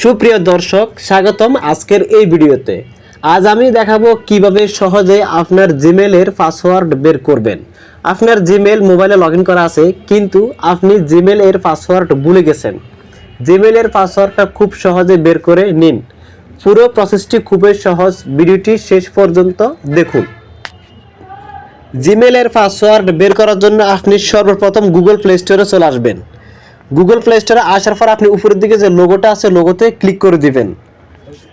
সুপ্রিয় দর্শক, স্বাগতম আজকের এই ভিডিওতে। আজ আমি দেখাবো কিভাবে সহজে আপনার জিমেলের পাসওয়ার্ড বের করবেন। আপনার জিমেল মোবাইলে লগইন করা আছে, কিন্তু আপনি জিমেলের পাসওয়ার্ড ভুলে গেছেন। জিমেলের পাসওয়ার্ডটা খুব সহজে বের করে নিন। পুরো প্রসেসটি খুবই সহজ, ভিডিওটি শেষ পর্যন্ত দেখুন। জিমেলের পাসওয়ার্ড বের করার জন্য আপনি সর্বপ্রথম গুগল প্লে স্টোরে চলে আসবেন। গুগল প্লে স্টোরে আসার পর আপনি উপরের দিকে যে লোগোটা আছে লোগোতে ক্লিক করে দিবেন।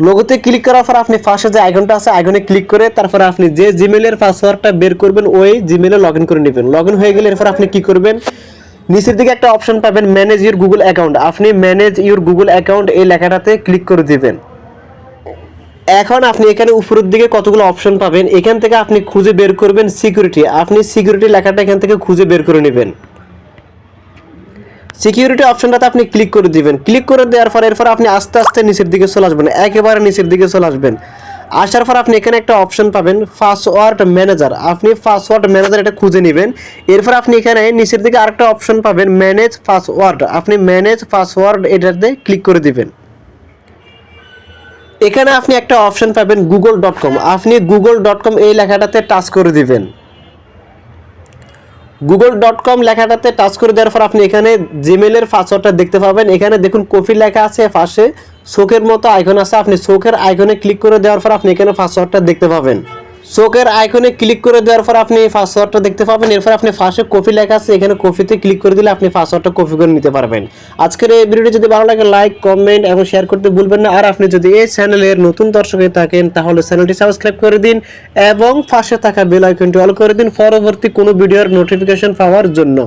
লোগোতে ক্লিক করার পর আপনি পাশে যে আইকনটা আছে আইকনে ক্লিক করে তারপরে আপনি যে জিমেলের পাসওয়ার্ডটা বের করবেন ওই জিমেলে লগ ইন করে নেবেন। লগ ইন হয়ে গেলে এরপর আপনি কি করবেন, নিচের দিকে একটা অপশন পাবেন ম্যানেজ ইউর গুগল অ্যাকাউন্ট। আপনি ম্যানেজ ইউর গুগল অ্যাকাউন্ট এই লেখাটাতে ক্লিক করে দিবেন। এখন আপনি এখানে উপরের দিকে কতগুলো অপশন পাবেন, এখান থেকে আপনি খুঁজে বের করবেন সিকিউরিটি। আপনি সিকিউরিটি লেখাটা এখান থেকে খুঁজে বের করে নেবেন। সিকিউরিটি অপশনটাতে আপনি ক্লিক করে দিবেন। ক্লিক করে দেওয়ার পর এরপর আপনি আস্তে আস্তে নিচের দিকে চলে আসবেন, একেবারে নিচের দিকে চলে আসবেন। আসার পর আপনি এখানে একটা অপশন পাবেন পাসওয়ার্ড ম্যানেজার। আপনি পাসওয়ার্ড ম্যানেজার এটা খুঁজে নেবেন। এরপর আপনি এখানে নিচের দিকে আরেকটা অপশন পাবেন ম্যানেজ পাসওয়ার্ড। আপনি ম্যানেজ পাসওয়ার্ড এটাতে ক্লিক করে দিবেন। এখানে আপনি একটা অপশন পাবেন google.com। আপনি google.com এই লেখাটাতে টাচ করে দিবেন। google.com লেখাটাতে টাচ করে দেওয়ার পর আপনি এখানে জিমেলের পাসওয়ার্ডটা দেখতে পাবেন। এখানে দেখুন কপি লেখা আছে, পাশে চোখের মতো আইকন আছে। আপনি চোখের আইকনে ক্লিক করে দেওয়ার পর আপনি এখানে পাসওয়ার্ডটা দেখতে পাবেন। চোখের আইকনে ক্লিক করে দেওয়ার পর আপনি পাসওয়ার্ডটা দেখতে পাবেন। এরপর আপনি পাশে কপি লেখা আছে, এখানে কপিতে ক্লিক করে দিলে আপনি পাসওয়ার্ডটা কপি করে নিতে পারবেন। আজকের এই ভিডিওটি যদি ভালো লাগে লাইক, কমেন্ট এবং শেয়ার করতে ভুলবেন না। আর আপনি যদি এই চ্যানেলের নতুন দর্শক হয়ে থাকেন তাহলে চ্যানেলটি সাবস্ক্রাইব করে দিন এবং পাশে থাকা বেল আইকনটি অল করে দিন পরবর্তী কোনো ভিডিওর নোটিফিকেশন পাওয়ার জন্য।